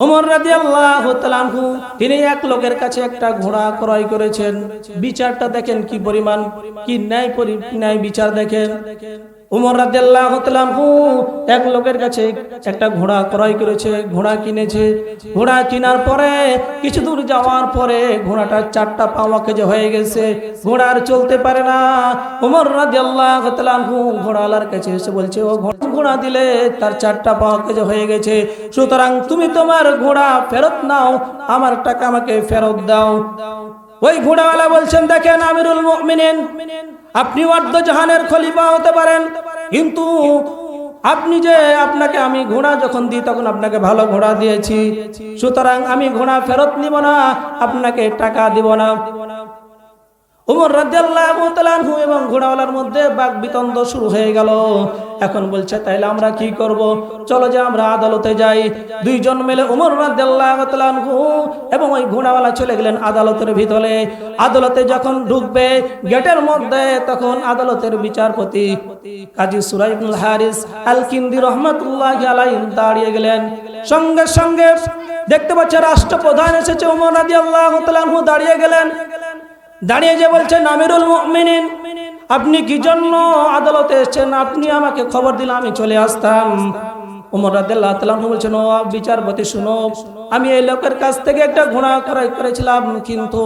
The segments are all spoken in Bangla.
ওমর রাদিয়াল্লাহু তাআলা আনহু তিনি এক লোকের কাছে একটা ঘোড়া ক্রয় করেছেন। বিচারটা দেখেন কি পরিমাণ, কি ন্যায় বিচার দেখেন। ওমর রাদিয়াল্লাহু তাআলা আনহু এক লোকের কাছে একটা ঘোড়া ক্রয় করেছে, ঘোড়া কিনেছে। ঘোড়া কেনার পরে কিছু দূর যাওয়ার পরে ঘোড়াটার চারটা পা অকেজো হয়ে গেছে, ঘোড়া আর চলতে পারে না। ওমর রাদিয়াল্লাহু তাআলা আনহু ঘোড়াওয়ালার কাছে এসে বলছে, ও ঘোড়া দিলে তার চারটা পা অকেজো হয়ে গেছে, সুতরাং তুমি তোমার ঘোড়া ফেরত নাও, আমার টাকা আমাকে ফেরত দাও। ওই ঘোড়াওয়ালা বলছেন, দেখেন আমিরুল মুমিনিন, আপনি অর্ধ জাহানের খলিফা হতে পারেন, কিন্তু আপনি যে আপনাকে আমি ঘোড়া যখন দিই তখন আপনাকে ভালো ঘোড়া দিয়েছি, সুতরাং আমি ঘোড়া ফেরত নিব না, আপনাকে টাকা দিব না। ওমর রাদিয়াল্লাহু তাআলা আনহু এবং ঘোড়াওয়ালার মধ্যে বাকবিতন্ডা শুরু হয়ে গেল। এখন বলছে, তাইলে আমরা কি করব? চলো যে আমরা আদালতে যাই। দুইজন মিলে ওমর রাদিয়াল্লাহু তাআলা আনহু এবং ওই ঘোড়াওয়ালা চলে গেলেন আদালতের ভিতরে। আদালতে যখন ঢুকবে গেটের মধ্যে, তখন আদালতের বিচারপতি কাজী সুরাই ইবনুল হারিস আল কিন্দি রাহমাতুল্লাহি আলাইহি দাঁড়িয়ে গেলেন। সঙ্গে সঙ্গে দেখতে পাচ্ছে রাষ্ট্রপ্রধান এসেছে, ওমর রাদিয়াল্লাহু তাআলা আনহু দাঁড়িয়ে গেলেন। দাঁড়িয়ে যে বলছেন, আমিরুল মুমিনিন, আপনি কি জন্য আদালতে এসেছেন? আপনি আমাকে খবর দিলে আমি চলে আসতাম। ওমর রাদিয়াল্লাহু তাআলা আনহু বলছেন, ও বিচারপতি শুনো, আমি এই লোকের কাছ থেকে একটা ঘোড়া ক্রয় করেছিলাম, কিন্তু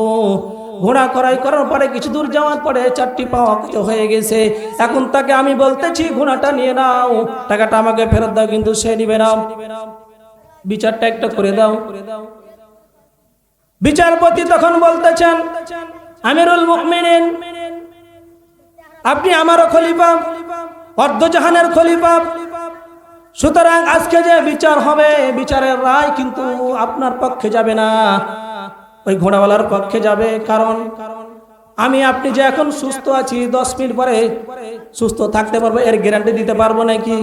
ঘোড়া ক্রয় করার পরে কিছু দূর যাওয়ার পরে চারটি পা অকেজো হয়ে গেছে। এখন তাকে আমি বলতেছি ঘোড়াটা নিয়ে নাও, টাকাটা আমাকে ফেরত দাও, কিন্তু সে নিবে না। বিচারটা একটা করে দাও। বিচারপতি তখন বলতেছেন, আমিরুল মুমিনিন, আপনি আমারও খলিফা, অর্ধজাহানের খলিফা, সুতরাং আজকে যে বিচার হবে, বিচারের রায় কিন্তু আপনার পক্ষে যাবে না, ওই ঘোড়াওয়ালার পক্ষে যাবে। কারণ আপনি যে এখন সুস্থ আছি, 10 মিনিট পরে সুস্থ থাকতে পারবো এর গ্যারান্টি দিতে পারবো নাকি?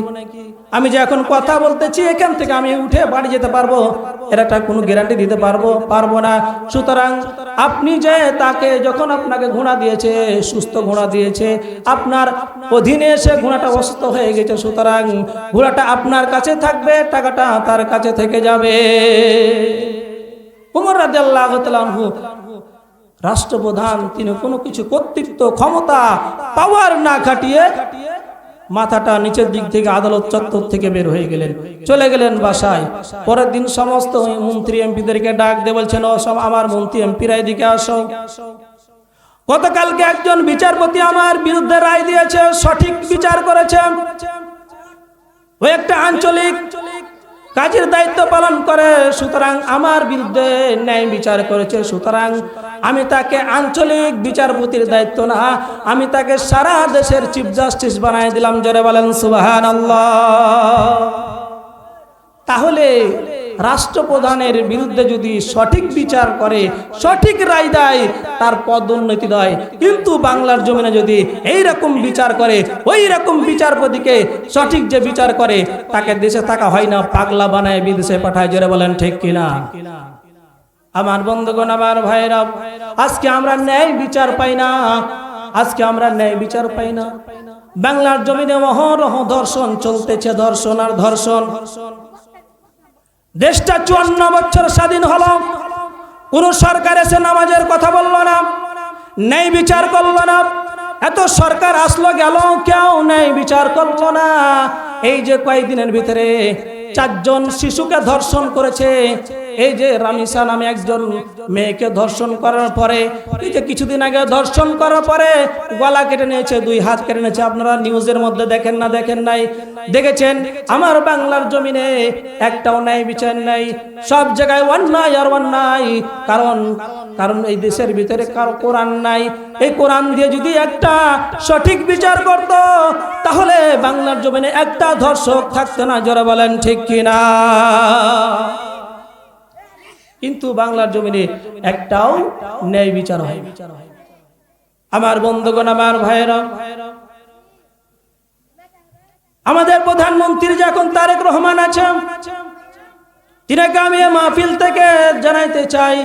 আমি যে এখন কথা বলতেছি এখান থেকে আমি উঠে বাড়ি যেতে পারবো, এর একটা কোনো গ্যারান্টি দিতে পারবো না। সুতরাং আপনি যে তাকে যখন আপনাকে ঘোড়া দিয়েছে, সুস্থ ঘোড়া দিয়েছে, আপনার অধীনে এসে ঘোড়াটা অসুস্থ হয়ে গেছে, সুতরাং ঘোড়াটা আপনার কাছে থাকবে, টাকাটা তার কাছে থেকে যাবে। ওমর রাদিয়াল্লাহু তাআলা আনহু রাষ্ট্রপ্রধান, তিনি কোনো কিছু কর্তৃত্ব ক্ষমতা পাওয়ার না খাটিয়ে মাথাটা নিচের দিক থেকে আদালত চত্বর থেকে বের হয়ে গেলেন, চলে গেলেন বাসায়। পরের দিন সমস্ত মন্ত্রী এমপিদেরকে ডাক দিয়ে বলছেন, ও সব আমার মন্ত্রী এমপিরা এদিকে আসো, গতকালকে একজন বিচারপতি আমার বিরুদ্ধে রায় দিয়েছে, সঠিক বিচার করেছে, ও একটা আঞ্চলিক কাজের দায়িত্ব পালন করে, সুতরাং আমার বিরুদ্ধে ন্যায় বিচার করেছে, সুতরাং আমি তাকে আঞ্চলিক বিচারপতির দায়িত্ব না, আমি তাকে সারা দেশের চিফ জাস্টিস বানাই দিলাম। জোরে বলেন সুবহানাল্লাহ। তাহলে রাষ্ট্রপ্রধানের বিরুদ্ধে যদি সঠিক বিচার করে, সঠিক রায় দেয়, তার পদোন্নতি দেয়। কিন্তু বাংলার জমিনে যদি এইরকম বিচার করে, ওই রকম বিচারপতিকে সঠিক যে বিচার করে তাকে দেশে থাকা হয় না, পাগলা বানায় বিদেশে পাঠায়। জোরে বলেন ঠিক কিনা? আমার বন্ধুগণ, আমার ভাইরা, আজকে আমরা ন্যায় বিচার পাই না, আজকে আমরা ন্যায় বিচার পাই না। বাংলার জমিনে অহরহ ধর্ষণ চলতেছে, ধর্ষণ আর ধর্ষণ। দেশটা 54 বছর স্বাধীন হলো, কোন সরকার এসে নামাজের কথা বললো না, ন্যায় বিচার করলো না। এত সরকার আসলো গেল, কেউ ন্যায় বিচার করলো না। এই যে কয়েকদিনের ভিতরে 4 জন শিশুকে ধর্ষণ করেছে, এই যে রামিসা নামে একজন মেয়েকে ধর্ষণ করার পরে, এই যে কিছুদিন আগে ধর্ষণ করার পরে গলা কেটে নিয়েছে, 2 হাত কেটে নিয়েছে। আপনারা নিউজের মধ্যে দেখেন না, দেখেন নাই? দেখেছেন? আমার বাংলার জমিনে একটাও ন্যায় বিচার নাই, সব জায়গায় অন্যায় আর অন্যায়। কারণ এই দেশের ভিতরে কারো কোরআন নাই। এই কোরআন দিয়ে যদি একটা সঠিক বিচার করত, তাহলে বাংলার জমিনে একটা ধর্ষক থাকতো না। জোরে বলেন ঠিক কিনা? কিন্তু বাংলার জমিনে একটাও ন্যায় বিচার হয়। আমার বন্ধুগণ, আমার ভাইয়েরা, আমাদের প্রধানমন্ত্রী যখন তারেক রহমান আছে, তিনাকে আমি মাহফিল থেকে জানাইতে চাই,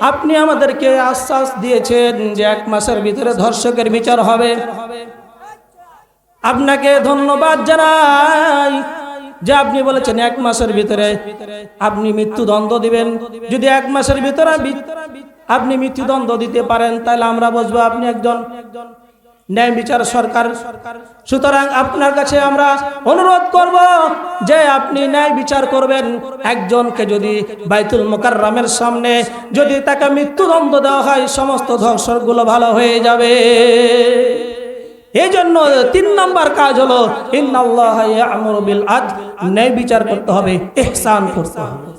আপনি আমাদেরকে আশ্বাস দিয়েছেন যে 1 মাসের ভিতরে ধর্ষকের বিচার হবে। আপনাকে ধন্যবাদ জানাই। যে আপনি বলেছেন 1 মাসের ভিতরে আপনি মৃত্যুদণ্ড দিবেন, যদি 1 মাসের ভিতরে আপনি মৃত্যুদণ্ড দিতে পারেন তাহলে আমরা বুঝবো আপনি একজন ন্যায় বিচার সরকার। সুতরাং আপনার কাছে আমরা অনুরোধ করব যে আপনি ন্যায় বিচার করবেন। একজনকে যদি বাইতুল মুকাররমের সামনে যদি তাকে মৃত্যুদণ্ড দেওয়া হয়, সমস্ত ধর্ষকগুলো ভালো হয়ে যাবে। এই জন্য 3 নম্বর কাজ হলো ইন্নাল্লাহা ইয়া'মুরু বিল আদল, ন্যায় বিচার করতে হবে, ইহসান করতে হবে।